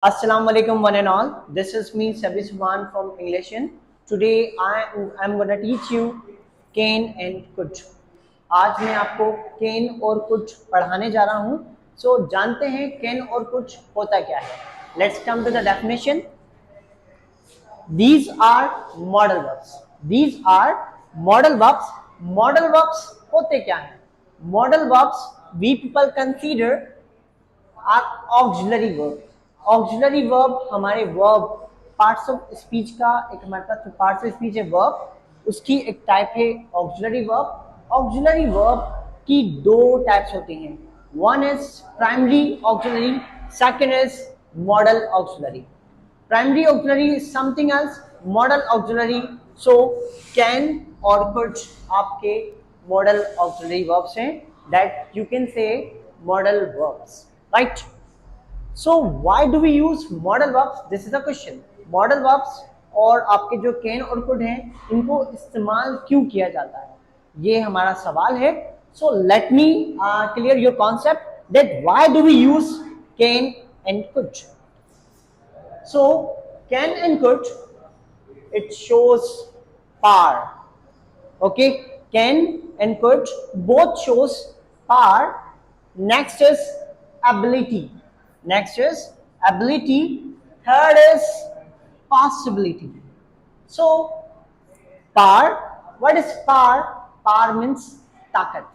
Assalamu alaikum one and all. This is me Sabi Subhan from English. Today I'm going to teach you can and could. आज मैं आपको can और could पढ़ाने जा रहा हूँ. So जानते हैं can और could होता क्या है. Let's come to the definition. These are modal verbs. These are modal verbs. Modal verbs होते क्या हैं? Modal verbs we people consider are auxiliary verb. Auxiliary verb हमारे वर्ब पार्ट्स ऑफ स्पीच का एक हमारे पास पार्ट्स ऑफ स्पीच है verb, उसकी एक टाइप है ऑक्सिलरी वर्ब. ऑक्सिलरी वर्ब की दो टाइप्स होती हैं. One is primary auxiliary, second is model auxiliary. Primary auxiliary is something else, model auxiliary. So can और कुड आपके मॉडल ऑक्सिलरी वर्ब्स हैं, that you can say modal verbs, right? So why do we use modal verbs? This is the question. Modal verbs और आपके जो can और could हैं, इनको इस्तेमाल क्यों किया जाता है, ये हमारा सवाल है. So let me clear your concept that why do we use can and could. So can and could, it shows power. Okay, can and could both shows power. Next is ability. Next is ability. Third is possibility. So power, what is power? Power means ताकत.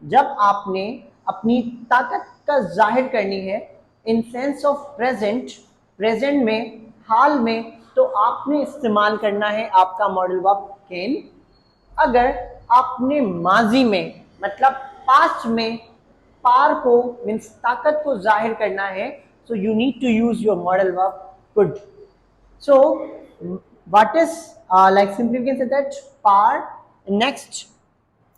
जब आपने अपनी ताकत का जाहिर करनी है इन sense of present, present में, हाल में, तो आपने इस्तेमाल करना है आपका मॉडल वर्ब कैन. अगर आपने माजी में मतलब पास्ट में पार को मीन्स ताकत को जाहिर करना है, so you need to use your modal verb could. So what is like simply can say that par. Next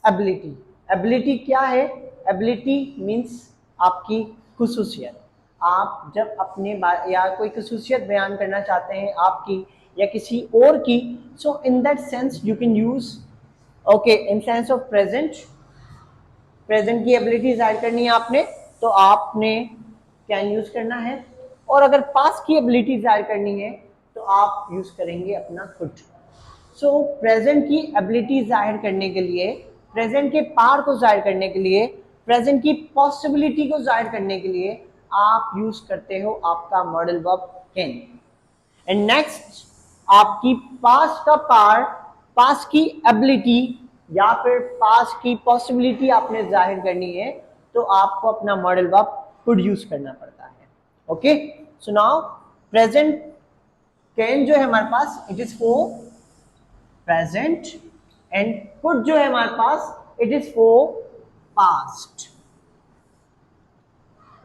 ability. Ability क्या है? एबिलिटी मीन्स आपकी खुसूसियत. आप जब अपने या कोई खुसूसियत बयान करना चाहते हैं आपकी या किसी और की, so in that sense you can use okay in sense of present. Present की एबिलिटी जाहिर करनी है आपने, तो आपने कैन यूज करना है. और अगर पास्ट की एबिलिटी जाहिर करनी है तो आप यूज करेंगे अपना कुड. सो प्रेजेंट की एबिलिटी जाहिर करने के लिए, प्रेजेंट के पार को जाहिर करने के लिए, प्रेजेंट की पॉसिबिलिटी को जाहिर करने के लिए आप यूज करते हो आपका modal verb can. And next आपकी पास्ट का पार, पास्ट की एबिलिटी या फिर पास की पॉसिबिलिटी आपने जाहिर करनी है, तो आपको अपना मॉडल वर्ब कुड यूज करना पड़ता है. Okay, so now present can जो है हमारे पास, it is for present, and could जो है हमारे पास, it is for past.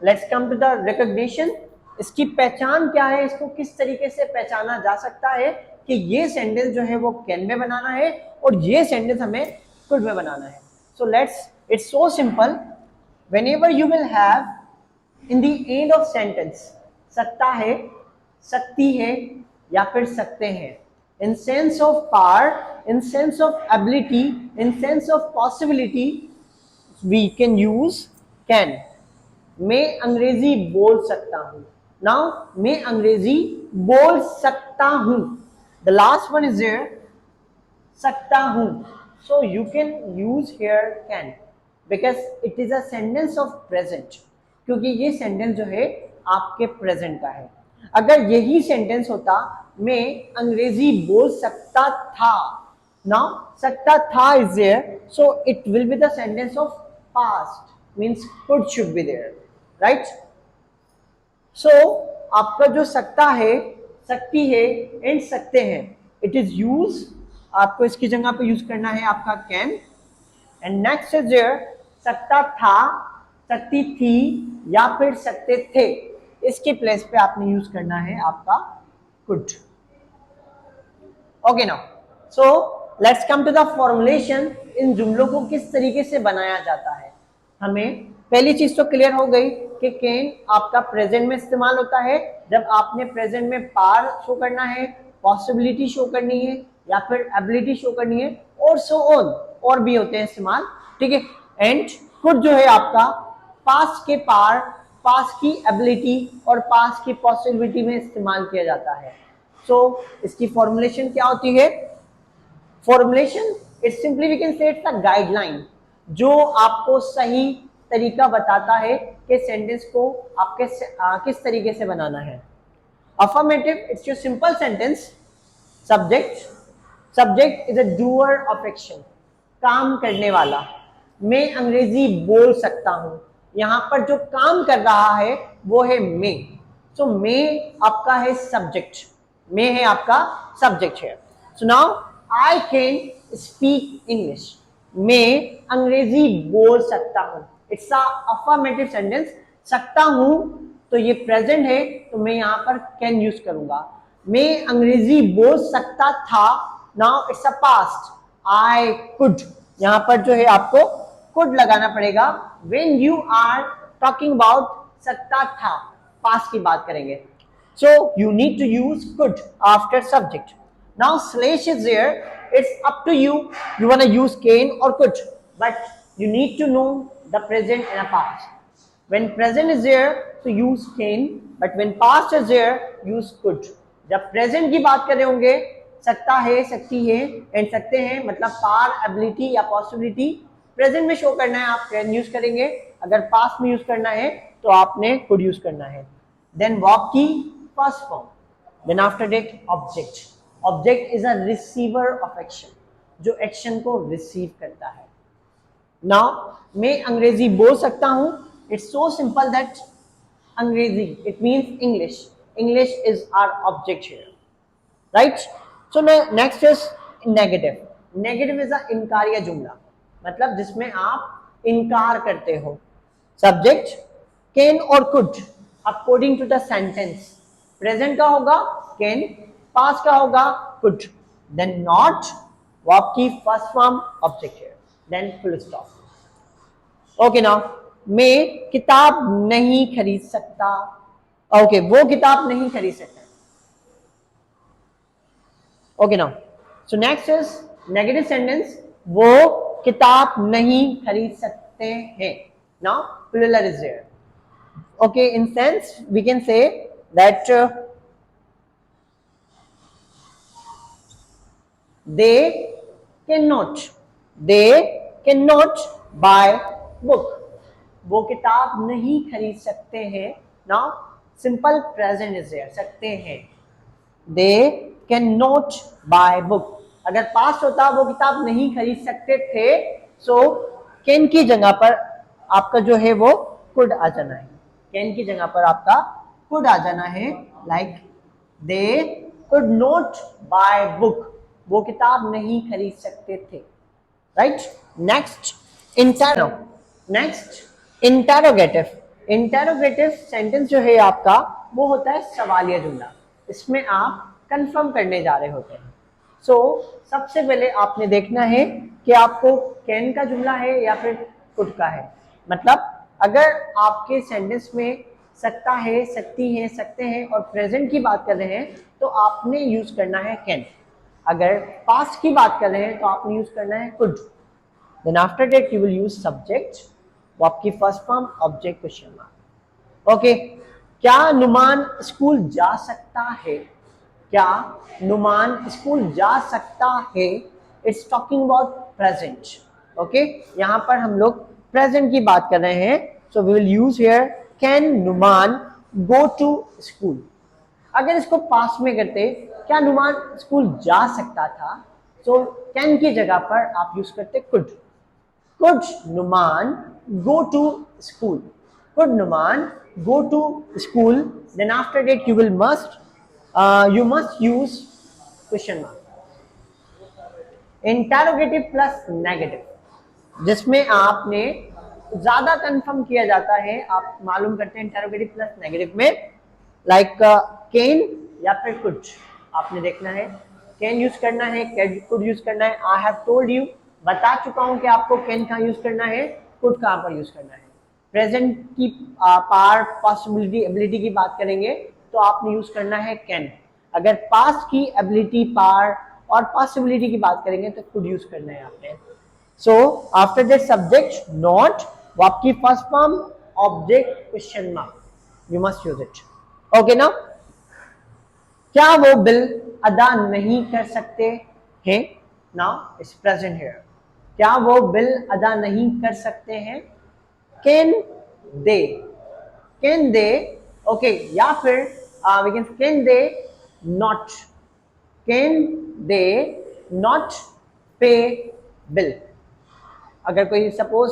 Let's come to the recognition. इसकी पहचान क्या है, इसको किस तरीके से पहचाना जा सकता है कि ये सेंटेंस जो है वो कैन में बनाना है और ये सेंटेंस हमें कुड में बनाना है. So let's, it's so simple. Whenever you will have in the end of sentence सकता है, सकती है या फिर सकते हैं, in sense of power, in sense of ability, in sense of possibility, we can use can. मैं अंग्रेजी बोल सकता हूं. नाउ मैं अंग्रेजी बोल सकता हूं. The last one is there, सकता हूं. So you can use here can because it is a sentence of present. क्योंकि ये सेंटेंस जो है आपके प्रेजेंट का है. अगर यही सेंटेंस होता मैं अंग्रेजी बोल सकता था, नाउ सकता था is there, so it will be the sentence of past, means could should be there, right? So आपका जो सकता है, सकती है एंड सकते हैं, इट इज यूज, आपको इसकी जगह पे यूज करना है आपका can. And next is there सकता था, सकती थी या फिर सकते थे, इसके प्लेस पे आपने यूज करना है आपका could. Okay now, so let's come to the formulation. इन जुमलों को किस तरीके से बनाया जाता है. हमें पहली चीज तो क्लियर हो गई कि कैन आपका प्रेजेंट में इस्तेमाल होता है जब आपने प्रेजेंट में पार शो करना है, पॉसिबिलिटी शो करनी है या फिर एबिलिटी शो करनी है, और सो ऑन, और भी होते हैं इस्तेमाल, ठीक है. एंड कुड जो है आपका पास्ट के पार, पास की एबिलिटी और पास की पॉसिबिलिटी में इस्तेमाल किया जाता है। सो इसकी फॉर्मुलेशन क्या होती है? Formulation it simply we can say it's a guideline जो आपको सही तरीका बताता है कि सेंटेंस को आप किस तरीके से बनाना है। Affirmative it's your simple sentence. Subject is a doer of action, काम करने वाला। मैं अंग्रेजी बोल सकता हूं, यहां पर जो काम कर रहा है वो है मैं। सो मैं आपका है सब्जेक्ट, मैं है आपका सब्जेक्ट है। So now I can speak English, मैं अंग्रेजी बोल सकता हूं। It's a affirmative sentence. सकता हूं तो ये प्रेजेंट है, तो मैं यहां पर कैन यूज करूंगा। मैं अंग्रेजी बोल सकता था, now it's a past, I could. यहां पर जो है आपको कुड लगाना पड़ेगा when you are talking about सकता था, पास्ट की बात करेंगे। So you need to use could after subject. Now slash is there, it's up to you, you want to use can or could, but you need to know the present and the past. When present is there so use can, but when past is there use could. जब present की बात कर रहे होंगे सकता है, सकती है एंड सकते हैं, मतलब पार, एबिलिटी या पॉसिबिलिटी प्रेजेंट में शो करना है, आप कैन यूज करेंगे। अगर पास्ट में यूज करना है तो आपने कुड यूज करना है। देन वर्ब की first form, then after that object. Object is a receiver of action, जो एक्शन को रिसीव करता है। नाउ मैं अंग्रेजी बोल सकता हूं, इट्स सो सिंपल दैट अंग्रेजी it means English, English is our object here, right. So next is negative. Negative is a इनकारिया जुमला, मतलब जिसमें आप इनकार करते हो। सब्जेक्ट कैन और could according to the sentence. Present का होगा कैन, पास्ट का होगा कुड, देन नॉट वर्ब की फर्स्ट फॉर्म ऑब्जेक्ट है, then full stop. Okay now मैं किताब नहीं खरीद सकता, ओके वो किताब नहीं खरीद सकता। Okay now so next is negative sentence, वो किताब नहीं खरीद सकते हैं। Now plural is there. Okay in sense we can say that they cannot buy book, वो किताब नहीं खरीद सकते हैं। Now simple present is there, सकते हैं। they cannot buy book, अगर पास्ट होता वो किताब नहीं खरीद सकते थे, सो कैन की जगह पर आपका जो है वो कुड आ जाना है। कैन की जगह पर आपका कुड आ जाना है, like they could not buy book, वो किताब नहीं खरीद सकते थे, right. Next interrogative. Interrogative sentence जो है आपका वो होता है सवालिया जुमला, इसमें आप कंफर्म करने जा रहे होते हैं। सो सबसे पहले आपने देखना है कि आपको कैन का जुमला है या फिर कुड का है। मतलब अगर आपके सेंटेंस में सकता है, सकती है, सकते हैं और प्रेजेंट की बात कर रहे हैं तो आपने यूज करना है कैन। अगर पास्ट की बात कर रहे हैं तो आपने यूज करना है could. Then after that you will use subject, वो आपकी first form object question mark. Okay, क्या नुमान स्कूल जा सकता है? क्या नुमान स्कूल जा सकता है? It's talking about present. Okay, यहां पर हम लोग प्रेजेंट की बात कर रहे हैं, so we will use here can Numan go to school. अगर इसको पास्ट में करते, क्या नुमान स्कूल जा सकता था, तो कैन की जगह पर आप यूज करते could. Could Numan go to school, could Numan go to school. Then after that you must use question mark. Interrogative plus negative, जिसमें आपने ज्यादा कंफर्म किया जाता है, आप मालूम करते हैं इंटेरोगेटिव प्लस नेगेटिव में, लाइक कैन या फिर कुड। आपने देखना है कैन यूज करना है, कुड यूज करना है। आई हैव टोल्ड यू, बता चुका हूं कि आपको कैन कहां यूज करना है, कुड कहां पर यूज करना है। प्रेजेंट की पार, पॉसिबिलिटी, एबिलिटी की बात करेंगे तो आपने यूज करना है कैन। अगर पास्ट की एबिलिटी, पार और पॉसिबिलिटी की बात करेंगे तो कुड यूज करना है आपने। So after that subject not, वो आपकी first form object question mark, you must use it. Okay ना, क्या वो बिल अदा नहीं कर सकते हैं? नाउ इट्स प्रेजेंट हियर, क्या वो बिल अदा नहीं कर सकते हैं? Can they, can they, okay, या फिर we can they not, can they not pay bill. अगर कोई सपोज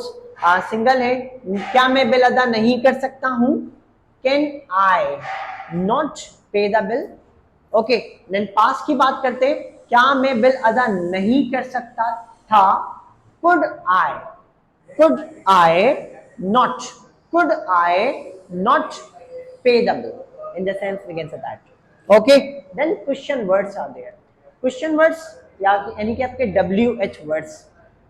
सिंगल है, क्या मैं बिल अदा नहीं कर सकता हूं? Can I not pay the bill? Okay, then past की बात करते, क्या मैं बिल अदा नहीं कर सकता था? Could I not, could I not pay the bill? in the sense we can say that। okay, then question words are there, question words यानी कि आपके WH words,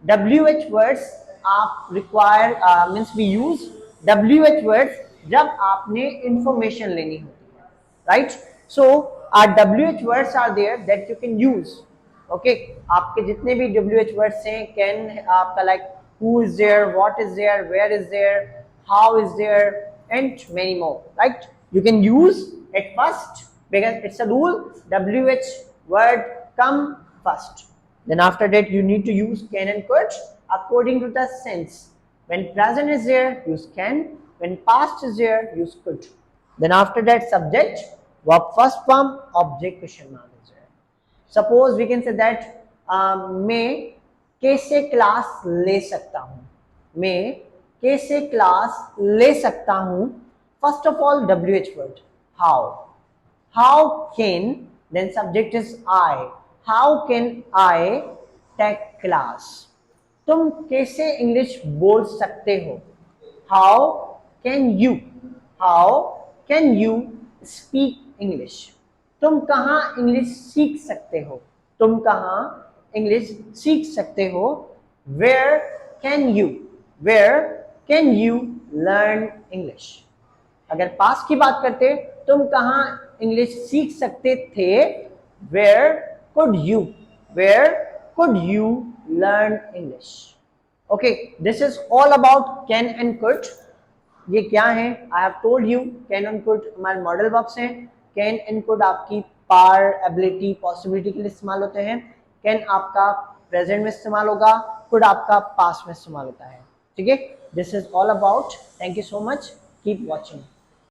WH words आप require means we use WH words जब आपने information लेनी होती है, right? so our WH words are there that you can use। okay, आपके जितने भी WH words हैं, can आपका like who is there, what is there, where is there, how is there, and many more, right? you can use at first because it's a rule, WH word come first, then after that you need to use can and could according to the sense। when present is there, use can, when past is there, use could, then after that subject verb first form object question mark is there। suppose we can say that मैं कैसे class ले सकता हूं, मैं कैसे class ले सकता हूं? first of all WH word how can, then subject is I, how can I take class? तुम कैसे इंग्लिश बोल सकते हो? how can you speak English? तुम कहाँ इंग्लिश सीख सकते हो? तुम कहाँ इंग्लिश सीख सकते हो? where can you learn English? अगर पास की बात करते, तुम कहाँ इंग्लिश सीख सकते थे? where could you learn English? okay, this is all about can and could। ये क्या है? I have told you can and could हमारे मॉडल वर्ब्स हैं। can and could आपकी पार, एबिलिटी, पॉसिबिलिटी के लिए इस्तेमाल होते हैं। can आपका प्रेजेंट में इस्तेमाल होगा, could आपका पास्ट में इस्तेमाल होता है। ठीक है, this is all about. Thank you so much, keep watching.